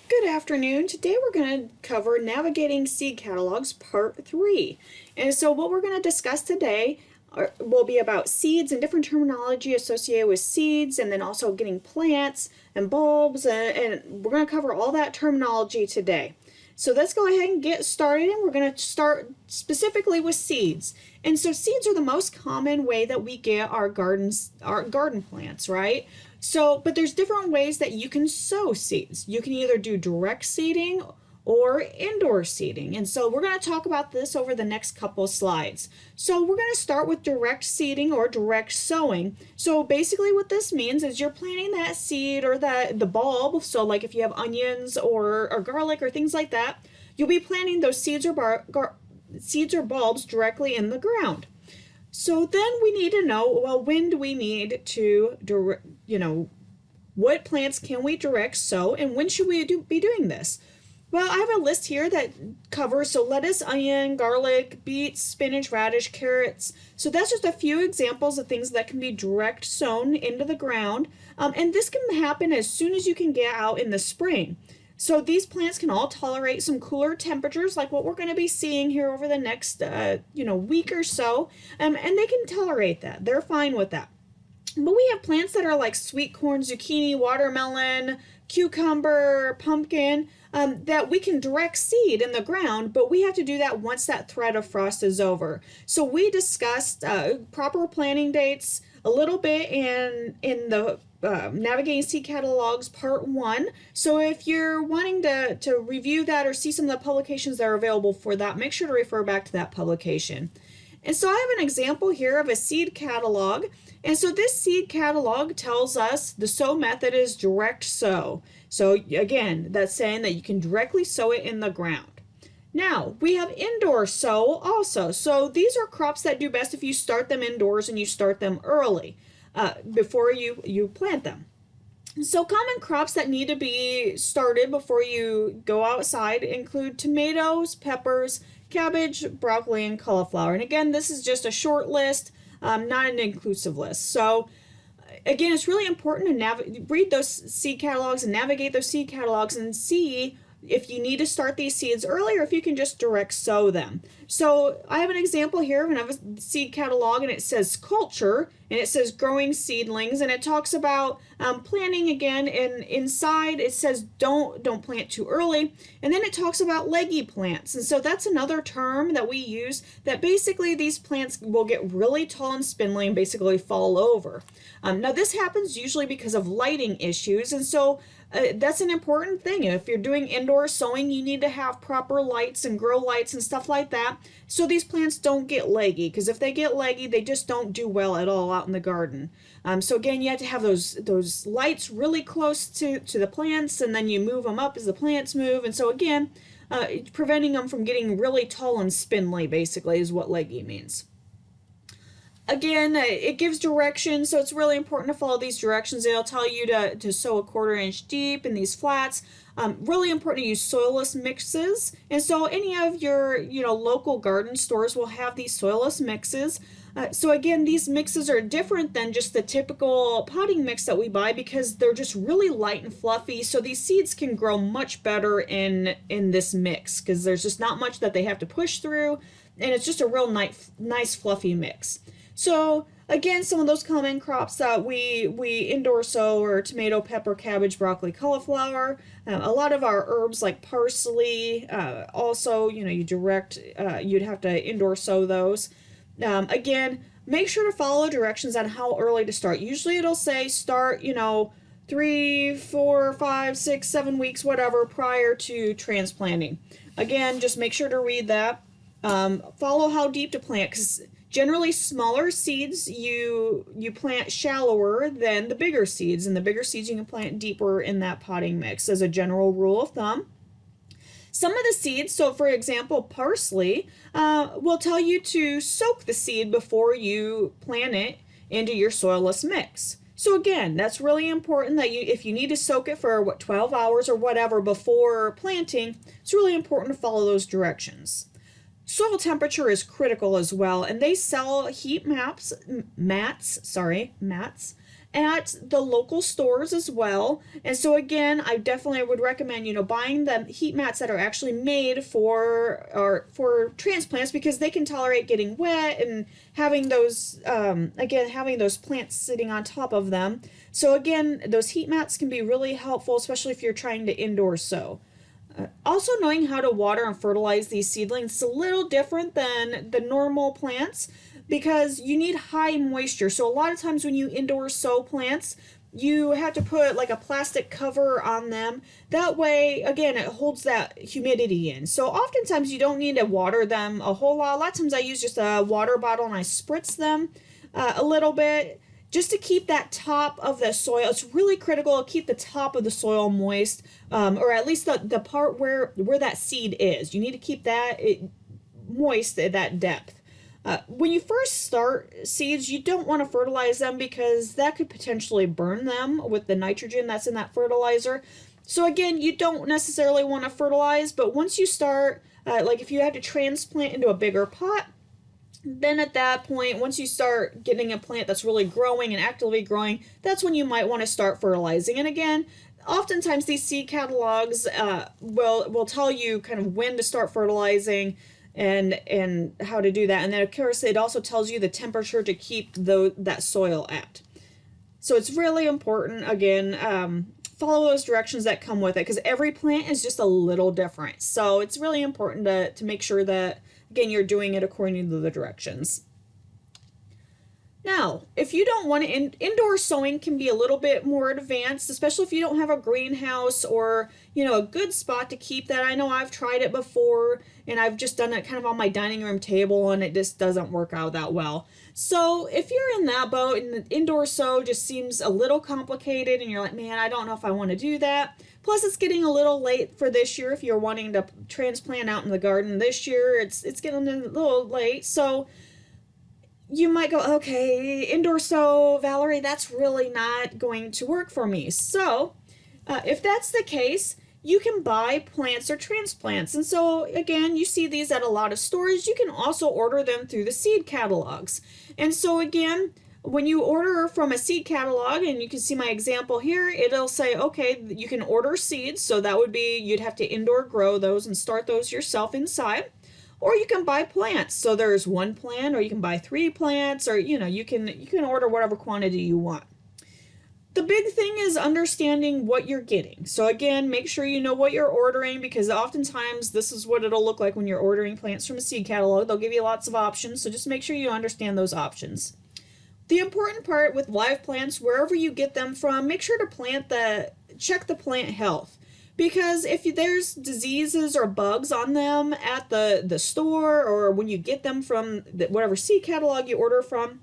Good afternoon. Today we're going to cover Navigating Seed Catalogs Part 3. And so what we're going to discuss today will be about seeds and different terminology associated with seeds, and then also getting plants and bulbs, and we're going to cover all that terminology today. So let's go ahead and get started, and we're going to start specifically with seeds. And so seeds are the most common way that we get our garden plants, right? So, but there's different ways that you can sow seeds. You can either do direct seeding or indoor seeding. And so we're going to talk about this over the next couple slides. So we're going to start with direct seeding or direct sowing. So basically what this means is you're planting that seed or the bulb. So like if you have onions or garlic or things like that, you'll be planting those seeds or bulbs directly in the ground. So then we need to know, well, when do we need to, what plants can we direct sow and when should we be doing this? Well, I have a list here that covers, so lettuce, onion, garlic, beets, spinach, radish, carrots. So that's just a few examples of things that can be direct sown into the ground. And this can happen as soon as you can get out in the spring. So these plants can all tolerate some cooler temperatures like what we're going to be seeing here over the next week or so, and they can tolerate that. They're fine with that. But we have plants that are like sweet corn, zucchini, watermelon, cucumber, pumpkin, that we can direct seed in the ground, but we have to do that once that threat of frost is over. So we discussed proper planting dates a little bit in the Navigating Seed Catalogs Part 1. So if you're wanting to review that or see some of the publications that are available for that, make sure to refer back to that publication. And so I have an example here of a seed catalog. And so this seed catalog tells us the sow method is direct sow. So again, that's saying that you can directly sow it in the ground. Now, we have indoor sow also. So these are crops that do best if you start them indoors and you start them early before you plant them. So common crops that need to be started before you go outside include tomatoes, peppers, cabbage, broccoli, and cauliflower. And again, this is just a short list, not an inclusive list. So again, it's really important to read those seed catalogs and navigate those seed catalogs and see if you need to start these seeds early or if you can just direct sow them. So I have an example here of a seed catalog, and it says culture, and it says growing seedlings, and it talks about planting again, and inside it says don't plant too early, and then it talks about leggy plants. And so that's another term that we use, that basically these plants will get really tall and spindly and basically fall over. Now this happens usually because of lighting issues, and so that's an important thing. If you're doing indoor sowing, you need to have proper lights and grow lights and stuff like that, so these plants don't get leggy, because if they get leggy, they just don't do well at all out in the garden. So again, you have to have those lights really close to the plants, and then you move them up as the plants move. And so again, preventing them from getting really tall and spindly basically is what leggy means. Again, it gives directions, so it's really important to follow these directions. It'll tell you to sow a 1/4 inch deep in these flats. Really important to use soilless mixes. And so any of your local garden stores will have these soilless mixes. So again, these mixes are different than just the typical potting mix that we buy because they're just really light and fluffy. So these seeds can grow much better in this mix because there's just not much that they have to push through, and it's just a real nice fluffy mix. So again, some of those common crops that we indoor sow are tomato, pepper, cabbage, broccoli, cauliflower. A lot of our herbs like parsley, also, you'd have to indoor sow those. Again, make sure to follow directions on how early to start. Usually it'll say start, 3, 4, 5, 6, 7 weeks, whatever, prior to transplanting. Again, just make sure to read that. Follow how deep to plant, because generally smaller seeds you plant shallower than the bigger seeds, and the bigger seeds you can plant deeper in that potting mix as a general rule of thumb. Some of the seeds, so for example, parsley, will tell you to soak the seed before you plant it into your soilless mix. So again, that's really important that if you need to soak it for 12 hours or whatever before planting, it's really important to follow those directions. Soil temperature is critical as well, and they sell heat mats, at the local stores as well. And so again, I definitely would recommend, buying the heat mats that are actually made for transplants, because they can tolerate getting wet and having those having those plants sitting on top of them. So again, those heat mats can be really helpful, especially if you're trying to indoor sow. Also, knowing how to water and fertilize these seedlings is a little different than the normal plants, because you need high moisture. So a lot of times when you indoor sow plants, you have to put like a plastic cover on them. That way, again, it holds that humidity in. So oftentimes you don't need to water them a whole lot. A lot of times I use just a water bottle and I spritz them a little bit, just to keep that top of the soil. It's really critical to keep the top of the soil moist, or at least the part where that seed is. You need to keep that moist at that depth. When you first start seeds, you don't want to fertilize them, because that could potentially burn them with the nitrogen that's in that fertilizer. So again, you don't necessarily want to fertilize, but once you start, like if you had to transplant into a bigger pot, then at that point, once you start getting a plant that's really growing and actively growing, that's when you might want to start fertilizing. And again, oftentimes these seed catalogs will tell you kind of when to start fertilizing and how to do that. And then of course it also tells you the temperature to keep that soil at. So it's really important, again, follow those directions that come with it, because every plant is just a little different. So it's really important to make sure that, again, you're doing it according to the directions. Now, if you don't want to, indoor sowing can be a little bit more advanced, especially if you don't have a greenhouse or, a good spot to keep that. I know I've tried it before, and I've just done it kind of on my dining room table, and it just doesn't work out that well. So if you're in that boat and the indoor sow just seems a little complicated and you're like, man, I don't know if I want to do that. Plus, it's getting a little late for this year. If you're wanting to transplant out in the garden this year, it's getting a little late. So you might go, okay, indoor sow, Valerie, that's really not going to work for me. So if that's the case, you can buy plants or transplants. And so again, you see these at a lot of stores. You can also order them through the seed catalogs. And so again, when you order from a seed catalog, and you can see my example here, it'll say, okay, you can order seeds. So that would be, you'd have to indoor grow those and start those yourself inside. Or you can buy plants. So there's one plant, or you can buy 3 plants, or you can order whatever quantity you want. The big thing is understanding what you're getting. So again, make sure you know what you're ordering, because oftentimes this is what it'll look like when you're ordering plants from a seed catalog. They'll give you lots of options, so just make sure you understand those options. The important part with live plants, wherever you get them from, make sure to check the plant health. Because if there's diseases or bugs on them at the store, or when you get them from whatever seed catalog you order from,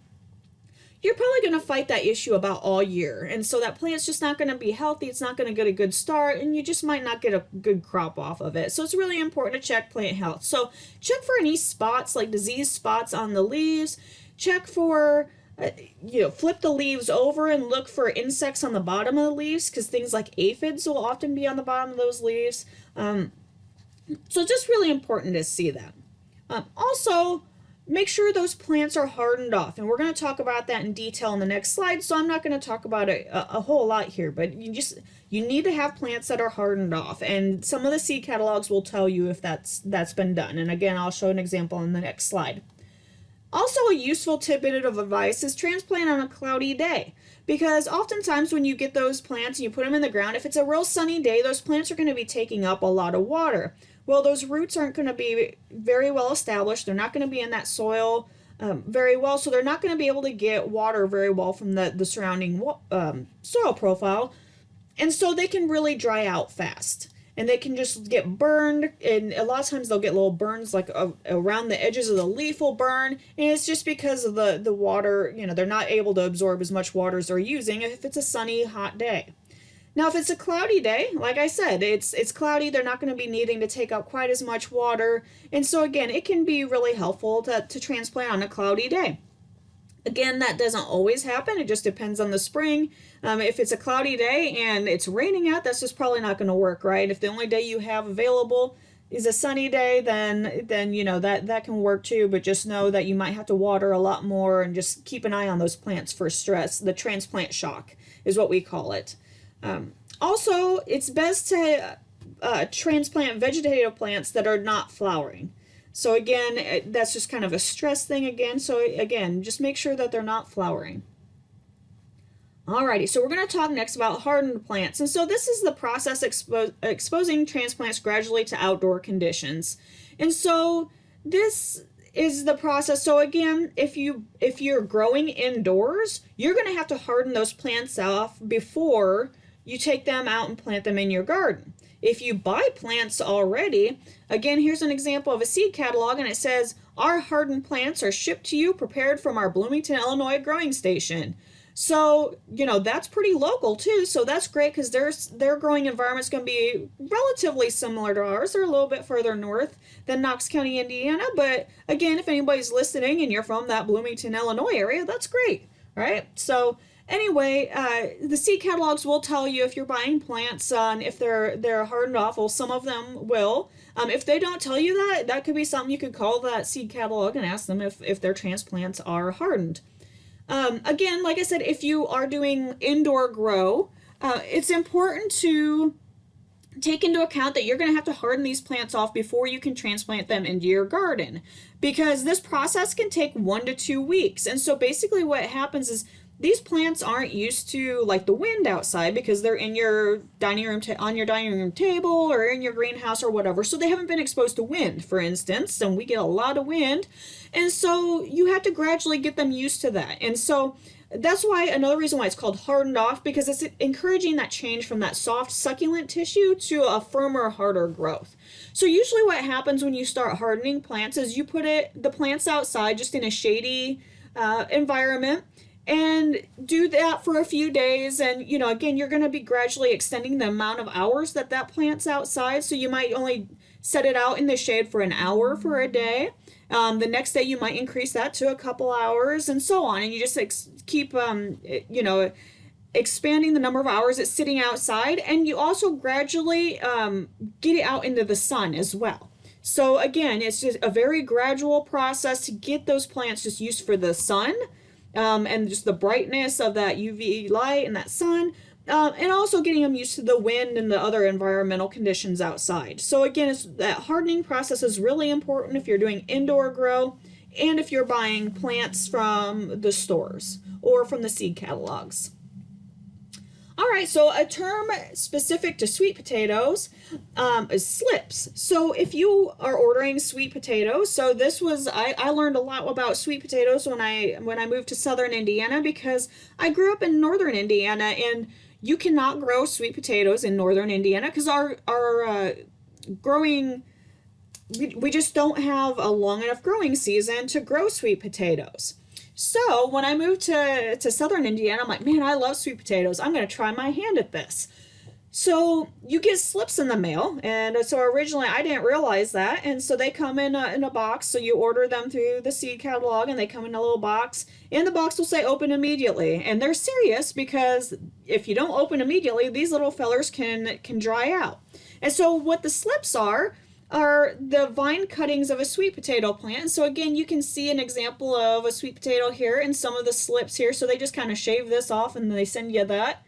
you're probably going to fight that issue about all year. And so that plant's just not going to be healthy. It's not going to get a good start, and you just might not get a good crop off of it. So it's really important to check plant health. So check for any spots, like disease spots on the leaves. Check for flip the leaves over and look for insects on the bottom of the leaves, because things like aphids will often be on the bottom of those leaves. So just really important to see that. Also, make sure those plants are hardened off, and we're going to talk about that in detail in the next slide, so I'm not going to talk about it a whole lot here, but you need to have plants that are hardened off, and some of the seed catalogs will tell you if that's been done. And again, I'll show an example in the next slide. Also, a useful tidbit of advice is transplant on a cloudy day, because oftentimes when you get those plants and you put them in the ground, if it's a real sunny day, those plants are going to be taking up a lot of water. Well, those roots aren't going to be very well established. They're not going to be in that soil very well, so they're not going to be able to get water very well from the surrounding soil profile, and so they can really dry out fast. And they can just get burned, and a lot of times they'll get little burns like around the edges of the leaf will burn, and it's just because of the water, they're not able to absorb as much water as they're using if it's a sunny, hot day. Now, if it's a cloudy day, like I said, it's cloudy, they're not going to be needing to take up quite as much water, and so again, it can be really helpful to transplant on a cloudy day. Again, that doesn't always happen. It just depends on the spring. If it's a cloudy day and it's raining out, that's just probably not going to work, right? If the only day you have available is a sunny day, then you know that can work too. But just know that you might have to water a lot more, and just keep an eye on those plants for stress. The transplant shock is what we call it. Also, it's best to transplant vegetative plants that are not flowering. So again, that's just kind of a stress thing again. So again, just make sure that they're not flowering. Alrighty, so we're going to talk next about hardened plants. And so this is the process exposing transplants gradually to outdoor conditions. And so this is the process. So again, if you're growing indoors, you're going to have to harden those plants off before you take them out and plant them in your garden. If you buy plants already, again, here's an example of a seed catalog, and it says, "Our hardened plants are shipped to you prepared from our Bloomington, Illinois growing station." So, you know, that's pretty local too. So that's great because their growing environment's going to be relatively similar to ours. They're a little bit further north than Knox County, Indiana. But again, if anybody's listening and you're from that Bloomington, Illinois area, that's great, right? So anyway, the seed catalogs will tell you if you're buying plants and if they're hardened off. Well, some of them will. If they don't tell you that, that could be something you could call that seed catalog and ask them if their transplants are hardened. Again, like I said, if you are doing indoor grow, it's important to take into account that you're going to have to harden these plants off before you can transplant them into your garden, because this process can take 1 to 2 weeks. And so basically what happens is these plants aren't used to like the wind outside because they're in your dining room on your dining room table or in your greenhouse or whatever. So they haven't been exposed to wind, for instance, and we get a lot of wind. And so you have to gradually get them used to that. And so that's why another reason why it's called hardened off, because it's encouraging that change from that soft succulent tissue to a firmer, harder growth. So usually what happens when you start hardening plants is you put the plants outside just in a shady environment, and do that for a few days. And you know, again, you're going to be gradually extending the amount of hours that plant's outside. So you might only set it out in the shade for an hour for a day. The next day you might increase that to a couple hours, and so on. And you just keep you know, expanding the number of hours it's sitting outside. And you also gradually get it out into the sun as well. So again, it's just a very gradual process to get those plants just used for the sun. And just the brightness of that UV light and that sun, and also getting them used to the wind and the other environmental conditions outside. So again, that hardening process is really important if you're doing indoor grow and if you're buying plants from the stores or from the seed catalogs. All right, so a term specific to sweet potatoes is slips. So if you are ordering sweet potatoes, so this was, I learned a lot about sweet potatoes when I moved to southern Indiana, because I grew up in northern Indiana, and you cannot grow sweet potatoes in northern Indiana because our growing, we just don't have a long enough growing season to grow sweet potatoes. So when I moved to southern Indiana, I'm like, man, I love sweet potatoes. I'm going to try my hand at this. So you get slips in the mail. And so originally I didn't realize that. And so they come in a box. So you order them through the seed catalog and they come in a little box. And the box will say open immediately. And they're serious, because if you don't open immediately, these little fellers can dry out. And so what the slips are the vine cuttings of a sweet potato plant. So again, you can see an example of a sweet potato here and some of the slips here. So they just kind of shave this off and they send you that.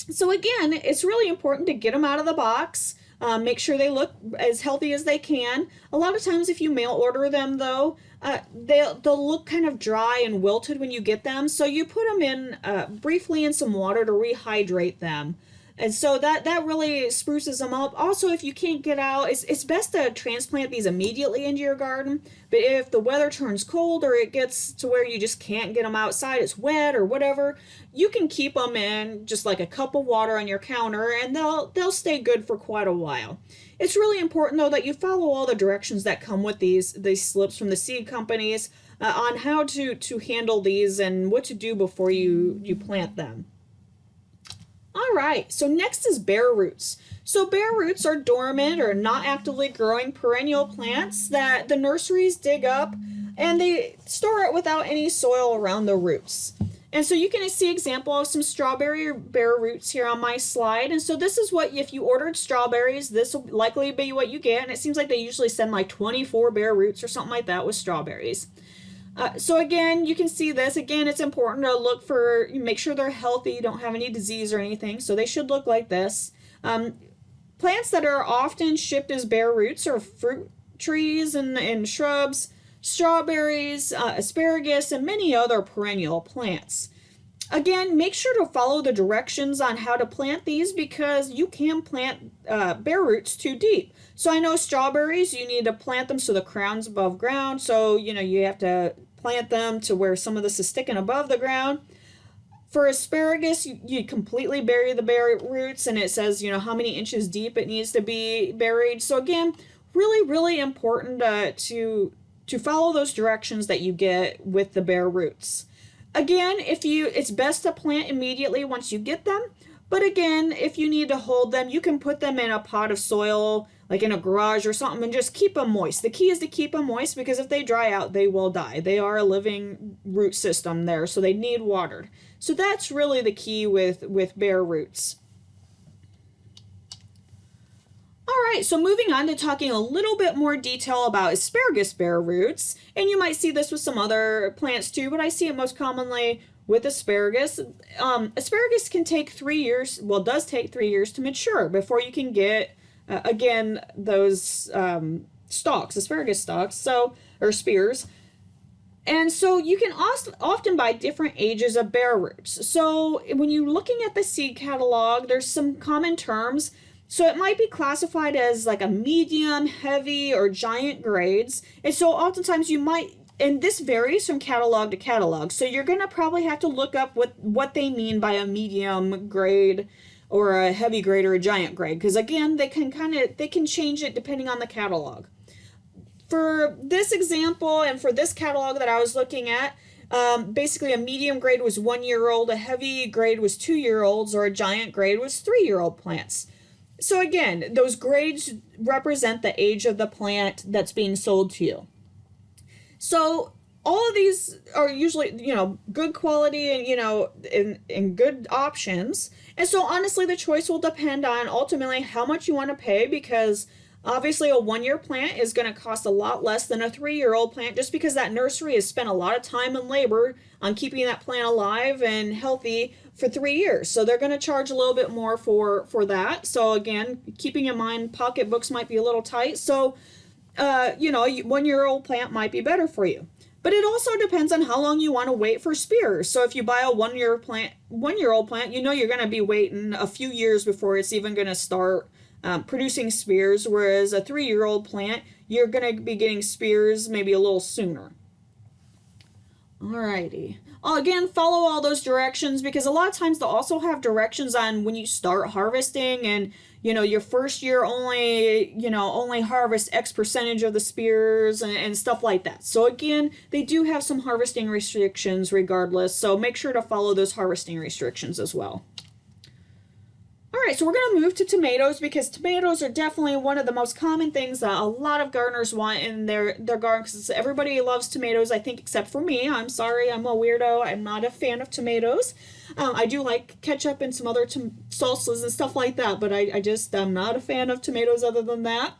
So again, it's really important to get them out of the box. Make sure they look as healthy as they can. A lot of times if you mail order them though, they'll look kind of dry and wilted when you get them. So you put them in briefly in some water to rehydrate them. And so that really spruces them up. Also, if you can't get out, it's best to transplant these immediately into your garden. But if the weather turns cold or it gets to where you just can't get them outside, it's wet or whatever, you can keep them in just like a cup of water on your counter, and they'll stay good for quite a while. It's really important though that you follow all the directions that come with these slips from the seed companies on how to handle these and what to do before you plant them. All right, so next is bare roots. So bare roots are dormant or not actively growing perennial plants that the nurseries dig up, and they store it without any soil around the roots. And so you can see example of some strawberry or bare roots here on my slide. And so this is what, if you ordered strawberries, this will likely be what you get. And it seems like they usually send like 24 bare roots or something like that with strawberries. So again, you can see this. Again, it's important to look for, make sure they're healthy, don't have any disease or anything. So they should look like this. Plants that are often shipped as bare roots are fruit trees and shrubs, strawberries, asparagus, and many other perennial plants. Again, make sure to follow the directions on how to plant these because you can plant bare roots too deep. So I know strawberries, you need to plant them so the crown's above ground. So, you have to plant them to where some of this is sticking above the ground. For asparagus, you completely bury the bare roots, and it says, how many inches deep it needs to be buried. So again, really, really important to follow those directions that you get with the bare roots. Again, it's best to plant immediately once you get them. But again, if you need to hold them, you can put them in a pot of soil, like in a garage or something, and just keep them moist. The key is to keep them moist because if they dry out, they will die. They are a living root system there, so they need watered. So that's really the key with bare roots. All right, so moving on to talking a little bit more detail about asparagus bare roots, and you might see this with some other plants too, but I see it most commonly with asparagus. Asparagus can take 3 years, well, does take 3 years to mature before you can get, again, those stalks, asparagus stalks, or spears. And so you can often buy different ages of bare roots. So when you're looking at the seed catalog, there's some common terms. So it might be classified as like a medium, heavy, or giant grades. And so oftentimes you might, and this varies from catalog to catalog. So you're going to probably have to look up what they mean by a medium grade or a heavy grade or a giant grade. Because again, they can change it depending on the catalog. For this example and for this catalog that I was looking at, basically a medium grade was 1 year old, a heavy grade was 2 year olds, or a giant grade was 3 year old plants. So again, those grades represent the age of the plant that's being sold to you. So all of these are usually, good quality and, and good options. And so honestly, the choice will depend on ultimately how much you want to pay because obviously a 1 year plant is going to cost a lot less than a 3 year old plant just because that nursery has spent a lot of time and labor on keeping that plant alive and healthy for 3 years. So they're going to charge a little bit more for that. So again, keeping in mind pocketbooks might be a little tight. So, a 1 year old plant might be better for you. But it also depends on how long you want to wait for spears. So if you buy a 1 year old plant, you're going to be waiting a few years before it's even going to start producing spears, whereas a 3 year old plant, you're going to be getting spears maybe a little sooner. Alrighty. Again, follow all those directions because a lot of times they'll also have directions on when you start harvesting and, your first year only harvest X percentage of the spears and stuff like that. So again, they do have some harvesting restrictions regardless. So make sure to follow those harvesting restrictions as well. All right, so we're going to move to tomatoes because tomatoes are definitely one of the most common things that a lot of gardeners want in their garden because everybody loves tomatoes, I think, except for me. I'm sorry, I'm a weirdo. I'm not a fan of tomatoes. I do like ketchup and some other salsas and stuff like that, but I'm not a fan of tomatoes other than that.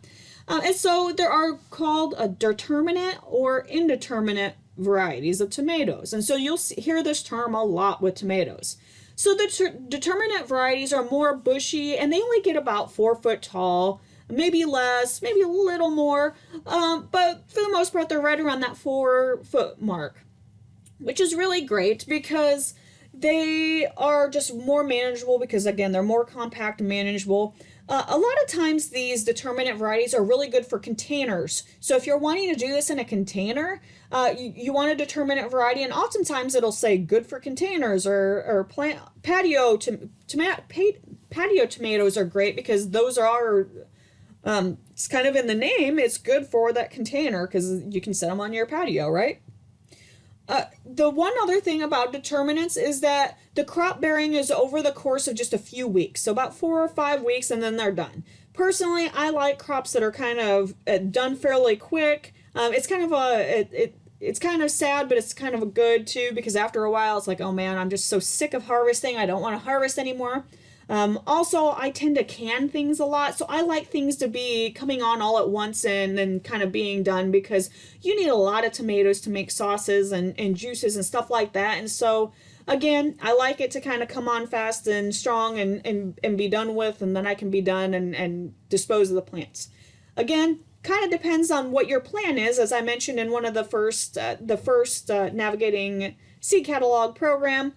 And so there are called a determinate or indeterminate varieties of tomatoes. And so you'll hear this term a lot with tomatoes. So the determinate varieties are more bushy and they only get about 4 foot tall, maybe less, maybe a little more, but for the most part they're right around that 4 foot mark, which is really great because they are just more manageable because again they're more compact and manageable. A lot of times these determinate varieties are really good for containers. So if you're wanting to do this in a container, you want a determinate variety, and oftentimes it'll say good for containers or patio tomatoes are great because those are, it's kind of in the name, it's good for that container because you can set them on your patio, right? The one other thing about determinants is that the crop bearing is over the course of just a few weeks, so about 4 or 5 weeks, and then they're done. Personally, I like crops that are kind of done fairly quick. It's kind of it's kind of sad, but it's kind of a good too, because after a while it's like, oh man, I'm just so sick of harvesting. I don't want to harvest anymore. Also, I tend to can things a lot, so I like things to be coming on all at once and then kind of being done, because you need a lot of tomatoes to make sauces and juices and stuff like that. And so, again, I like it to kind of come on fast and strong and be done with, and then I can be done and dispose of the plants. Again, kind of depends on what your plan is, as I mentioned in one of the first Navigating Seed Catalog program,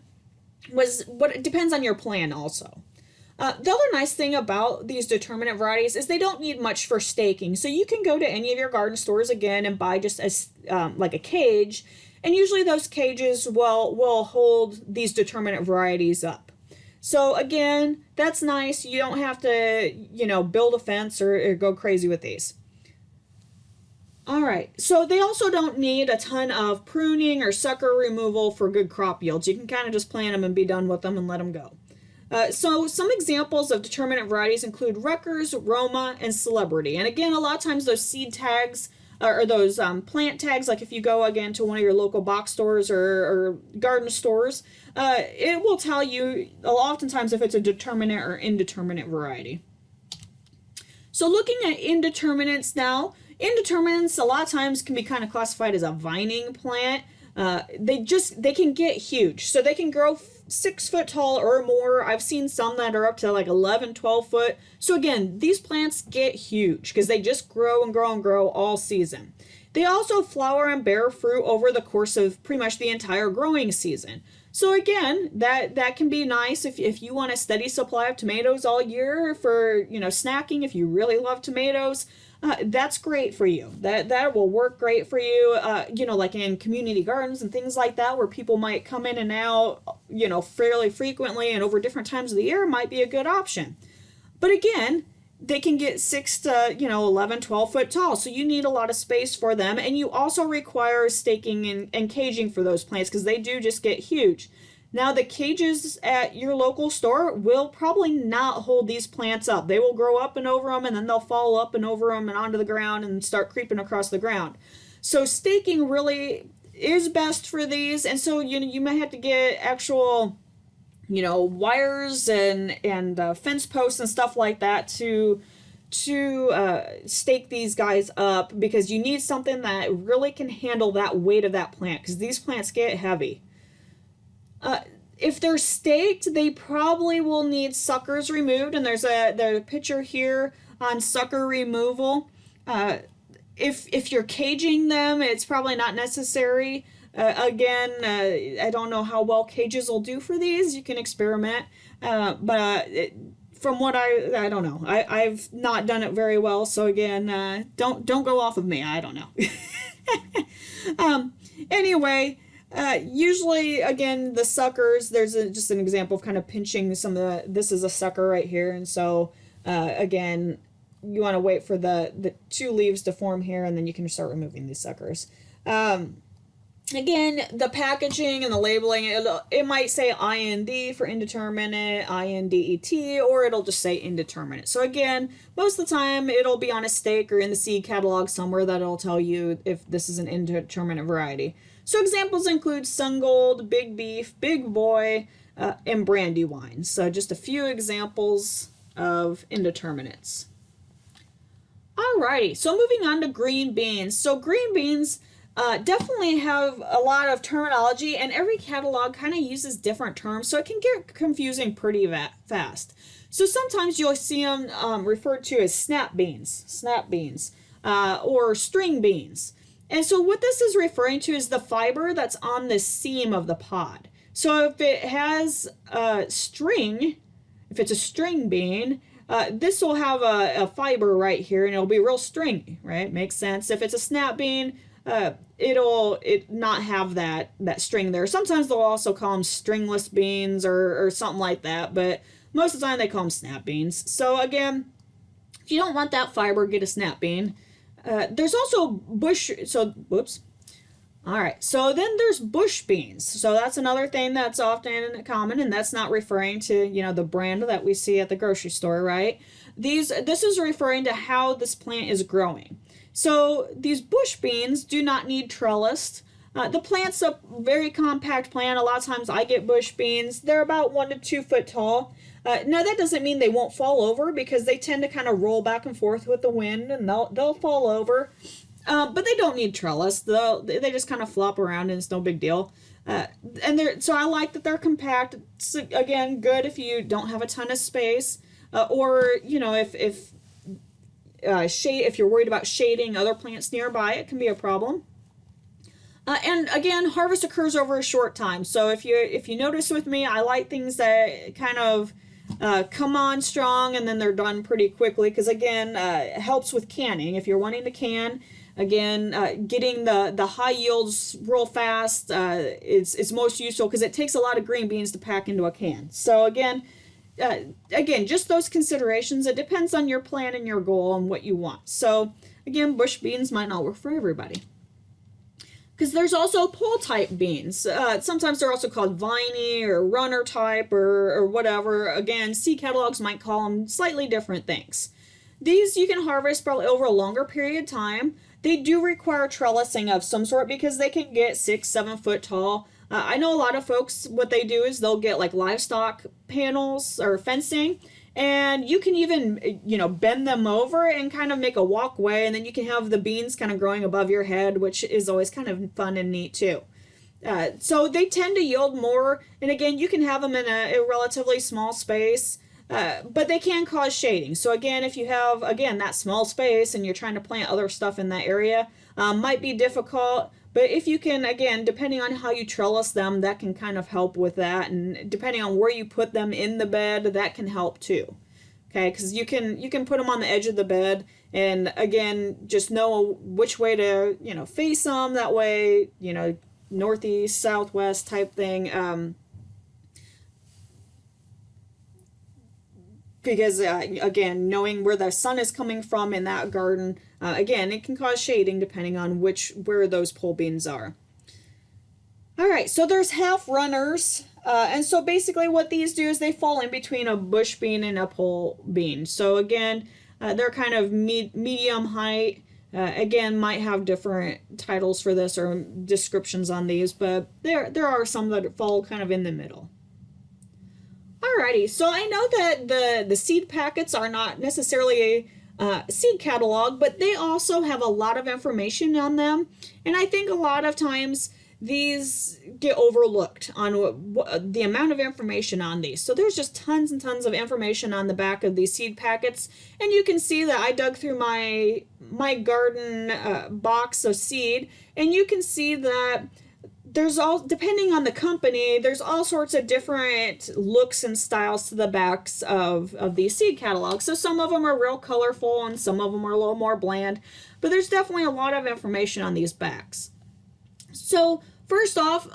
was what it depends on your plan also. The other nice thing about these determinate varieties is they don't need much for staking. So you can go to any of your garden stores again and buy just like a cage, and usually those cages will hold these determinate varieties up. So again, that's nice. You don't have to, build a fence or go crazy with these. All right, so they also don't need a ton of pruning or sucker removal for good crop yields. You can kind of just plant them and be done with them and let them go. So some examples of determinate varieties include Rutgers, Roma, and Celebrity. And again, a lot of times those seed tags or those plant tags, like if you go again to one of your local box stores or garden stores, it will tell you oftentimes if it's a determinate or indeterminate variety. So looking at indeterminates now, indeterminates a lot of times can be kind of classified as a vining plant. They can get huge. So they can grow 6 foot tall or more. I've seen some that are up to like 11, 12 foot. So again, these plants get huge because they just grow and grow and grow all season. They also flower and bear fruit over the course of pretty much the entire growing season. So again, that can be nice if you want a steady supply of tomatoes all year for, snacking, if you really love tomatoes. That's great for you. That will work great for you, like in community gardens and things like that, where people might come in and out, fairly frequently and over different times of the year might be a good option. But again, they can get 6 to, 11, 12 foot tall. So you need a lot of space for them. And you also require staking and caging for those plants because they do just get huge. Now, the cages at your local store will probably not hold these plants up. They will grow up and over them, and then they'll fall up and over them and onto the ground and start creeping across the ground. So staking really is best for these, and so you might have to get actual, wires and fence posts and stuff like that to stake these guys up, because you need something that really can handle that weight of that plant, because these plants get heavy. If they're staked, they probably will need suckers removed, and there's a picture here on sucker removal. If you're caging them, it's probably not necessary. I don't know how well cages will do for these. You can experiment, but from what I don't know. I've not done it very well, so again, don't go off of me. I don't know. Anyway. Usually, again, the suckers, there's just an example of kind of pinching some of this is a sucker right here. And so, again, you want to wait for the 2 leaves to form here, and then you can start removing these suckers. Again, the packaging and the labeling, it might say IND for indeterminate, INDET, or it'll just say indeterminate. So again, most of the time it'll be on a stake or in the seed catalog somewhere that it'll tell you if this is an indeterminate variety. So examples include Sungold, Big Beef, Big Boy, and Brandywine. So just a few examples of indeterminates. Alrighty, so moving on to green beans. So green beans definitely have a lot of terminology, and every catalog kind of uses different terms, so it can get confusing pretty fast. So sometimes you'll see them referred to as snap beans, or string beans. And so what this is referring to is the fiber that's on the seam of the pod. So if it has a string, if it's a string bean, this will have a fiber right here, and it'll be real stringy, right? Makes sense. If it's a snap bean, it'll not have that string there. Sometimes they'll also call them stringless beans or something like that, but most of the time they call them snap beans. So again, if you don't want that fiber, get a snap bean. There's also bush, All right, so then there's bush beans. So that's another thing that's often common, and that's not referring to, the brand that we see at the grocery store, right? This is referring to how this plant is growing. So these bush beans do not need trellised. The plant's a very compact plant. A lot of times I get bush beans. They're about 1 to 2 foot tall. Now that doesn't mean they won't fall over, because they tend to kind of roll back and forth with the wind, and they'll fall over. But they don't need trellis. They just kind of flop around, and it's no big deal. So I like that they're compact. It's, again, good if you don't have a ton of space, or if you're worried about shading other plants nearby, it can be a problem. And again, harvest occurs over a short time. So if you notice with me, I like things that kind of come on strong and then they're done pretty quickly, because again, it helps with canning. If you're wanting to can, again, getting the high yields real fast is most useful, because it takes a lot of green beans to pack into a can. So again, just those considerations. It depends on your plan and your goal and what you want. So again, bush beans might not work for everybody, because there's also pole type beans. Sometimes they're also called viney or runner type or whatever. Again, seed catalogs might call them slightly different things. These you can harvest probably over a longer period of time. They do require trellising of some sort, because they can get 6-7 foot tall. I know a lot of folks, what they do is they'll get like livestock panels or fencing, and you can even, bend them over and kind of make a walkway, and then you can have the beans kind of growing above your head, which is always kind of fun and neat too. So they tend to yield more, and again, you can have them in a relatively small space, but they can cause shading. So again, if you have, that small space and you're trying to plant other stuff in that area, might be difficult. But if you can, again, depending on how you trellis them, that can kind of help with that. And depending on where you put them in the bed, that can help too. Okay, because you can put them on the edge of the bed, and again, just know which way to, face them. That way, northeast, southwest type thing. Because again, knowing where the sun is coming from in that garden, again, it can cause shading depending on where those pole beans are. All right, so there's half runners, and so basically what these do is they fall in between a bush bean and a pole bean. So again, they're kind of medium height. Again, might have different titles for this or descriptions on these, but there are some that fall kind of in the middle. Alrighty, so I know that the seed packets are not necessarily a seed catalog, but they also have a lot of information on them, and I think a lot of times these get overlooked on the amount of information on these. So there's just tons and tons of information on the back of these seed packets, and you can see that I dug through my garden box of seed, and you can see that there's depending on the company, there's all sorts of different looks and styles to the backs of these seed catalogs. So some of them are real colorful and some of them are a little more bland, but there's definitely a lot of information on these backs. So first off,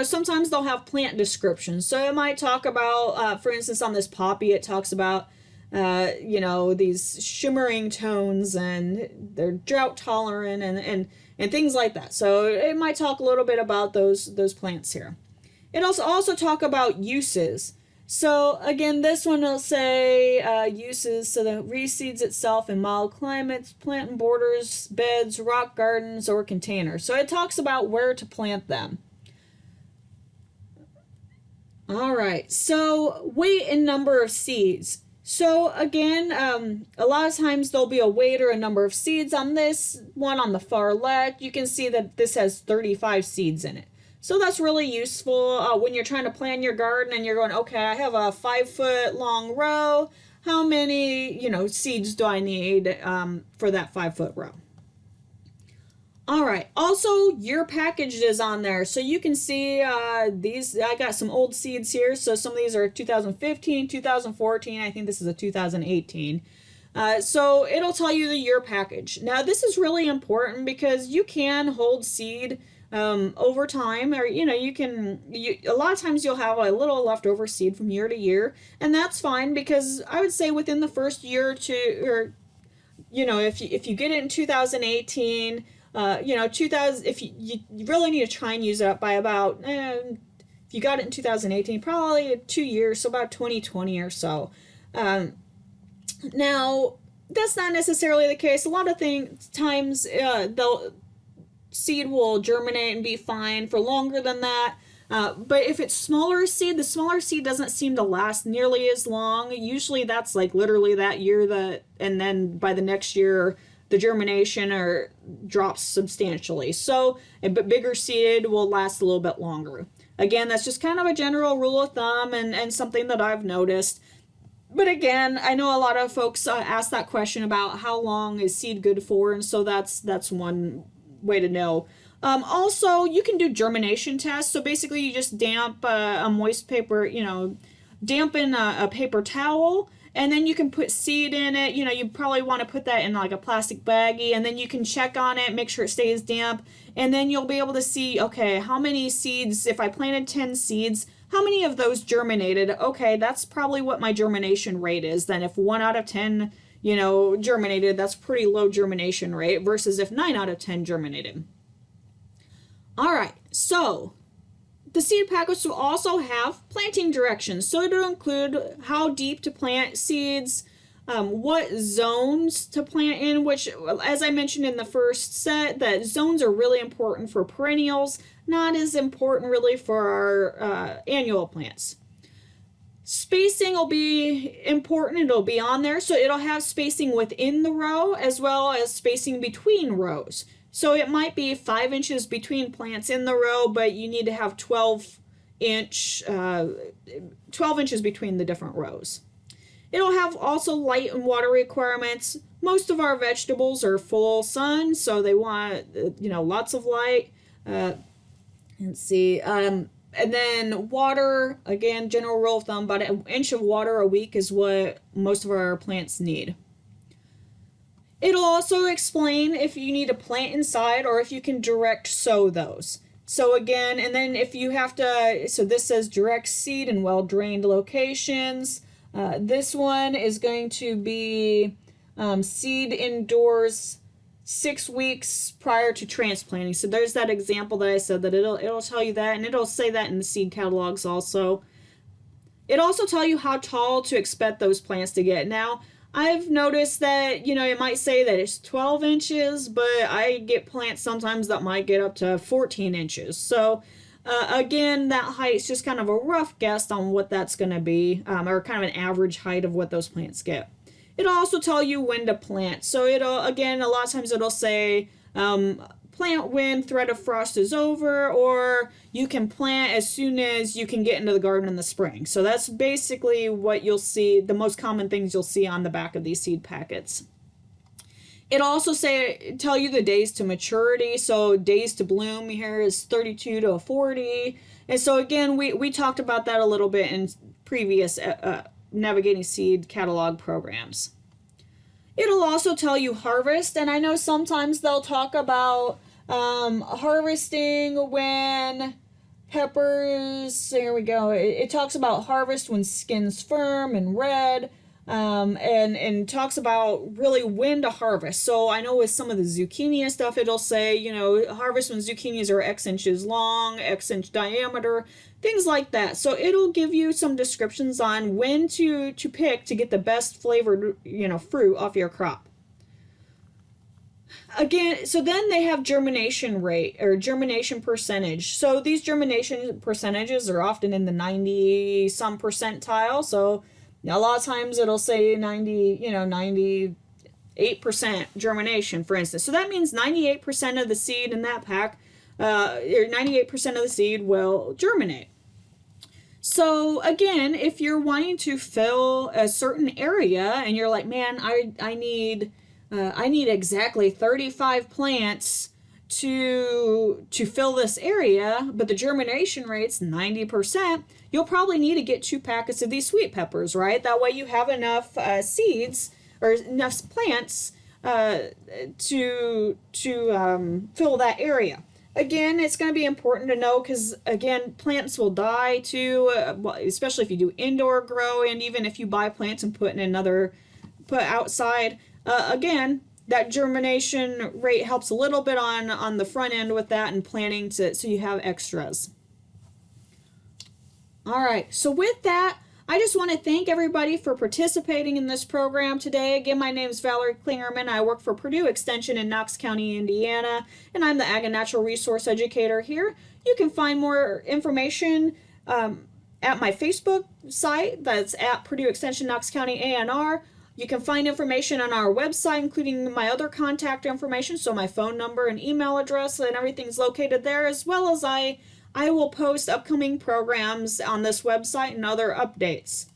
sometimes they'll have plant descriptions. So it might talk about, for instance, on this poppy, it talks about, these shimmering tones, and they're drought tolerant and things like that. So it might talk a little bit about those plants here. It also talk about uses. So again, this one will say uses, so that reseeds itself in mild climates, plant in borders, beds, rock gardens, or containers. So it talks about where to plant them. All right, so weight and number of seeds. So again, a lot of times there'll be a weight or a number of seeds. On this one on the far left, you can see that this has 35 seeds in it. So that's really useful when you're trying to plan your garden and you're going, okay, I have a 5-foot long row. How many, seeds do I need for that 5-foot row? All right, also your package is on there. So you can see these, I got some old seeds here. So some of these are 2015, 2014. I think this is a 2018. So it'll tell you the year package. Now this is really important because you can hold seed over time, or a lot of times you'll have a little leftover seed from year to year, and that's fine, because I would say within the first year or two, or if you get it in 2018, 2000, if you really need to try and use it up by about if you got it in 2018, probably 2 years, so about 2020 or so. Now that's not necessarily the case. A lot of times seed will germinate and be fine for longer than that. But if it's smaller seed, the smaller seed doesn't seem to last nearly as long. Usually that's like literally that year and then by the next year the germination drops substantially. So, but bigger seed will last a little bit longer. Again, that's just kind of a general rule of thumb and something that I've noticed. But again, I know a lot of folks ask that question about how long is seed good for, and so that's one way to know. Also, you can do germination tests. So basically, you just damp a moist paper, dampen a paper towel, and then you can put seed in it. You probably want to put that in like a plastic baggie, and then you can check on it, make sure it stays damp, and then you'll be able to see, okay, how many seeds, if I planted 10 seeds, how many of those germinated? Okay, that's probably what my germination rate is. Then if 1 out of 10, germinated, that's pretty low germination rate versus if 9 out of 10 germinated. All right, so the seed packets will also have planting directions. So it'll include how deep to plant seeds, what zones to plant in, which, as I mentioned in the first set, that zones are really important for perennials, not as important really for our annual plants. Spacing will be important. It'll be on there. So it'll have spacing within the row as well as spacing between rows. So it might be 5 inches between plants in the row, but you need to have 12 inches between the different rows. It'll have also light and water requirements. Most of our vegetables are full sun, so they want, lots of light. Let's see. And then water, again, general rule of thumb, about an inch of water a week is what most of our plants need. It'll also explain if you need to plant inside or if you can direct sow those. So again, and then if you have to, so this says direct seed in well-drained locations. This one is going to be seed indoors 6 weeks prior to transplanting. So there's that example that I said that it'll tell you that, and it'll say that in the seed catalogs also. It also tell you how tall to expect those plants to get. Now, I've noticed that, it might say that it's 12 inches, but I get plants sometimes that might get up to 14 inches. So again, that height's just kind of a rough guess on what that's going to be, or kind of an average height of what those plants get. It'll also tell you when to plant. So again, a lot of times it'll say plant when threat of frost is over, or you can plant as soon as you can get into the garden in the spring. So that's basically what you'll see, the most common things you'll see on the back of these seed packets. It'll also tell you the days to maturity. So days to bloom here is 32 to 40. And so again, we talked about that a little bit in previous Navigating Seed catalog programs. It'll also tell you harvest, and I know sometimes they'll talk about harvesting when peppers, here we go, it talks about harvest when skin's firm and red, and talks about really when to harvest. So I know with some of the zucchini stuff, it'll say, harvest when zucchinis are X inches long, X inch diameter, things like that. So it'll give you some descriptions on when to pick to get the best flavored, fruit off your crop. Again, so then they have germination rate or germination percentage. So these germination percentages are often in the 90 some percentile. So a lot of times it'll say 98% germination, for instance. So that means 98% of the seed in that pack, or 98% of the seed will germinate. So again, if you're wanting to fill a certain area and you're like, man, I need exactly 35 plants to fill this area, but the germination rate's 90%, you'll probably need to get 2 packets of these sweet peppers, right? That way you have enough seeds or enough plants to fill that area. Again, it's going to be important to know because, again, plants will die too, especially if you do indoor grow, and even if you buy plants and put outside. Again, that germination rate helps a little bit on the front end with that and planting so you have extras. All right, so with that, I just want to thank everybody for participating in this program today. Again, my name is Valerie Klingerman. I work for Purdue Extension in Knox County, Indiana, and I'm the Ag and Natural Resource Educator here. You can find more information at my Facebook site. That's at Purdue Extension Knox County ANR. You can find information on our website, including my other contact information, so my phone number and email address, and everything's located there, as well as I will post upcoming programs on this website and other updates.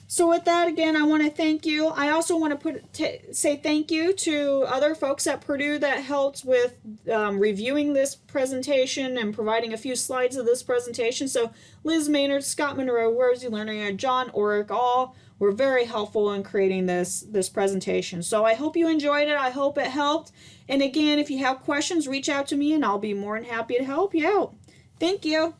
So with that, again, I want to thank you. I also want to say thank you to other folks at Purdue that helped with reviewing this presentation and providing a few slides of this presentation. So Liz Maynard, Scott Monroe, Rosie Lerner, John Orick, all were very helpful in creating this presentation. So I hope you enjoyed it. I hope it helped. And again, if you have questions, reach out to me and I'll be more than happy to help you out. Thank you.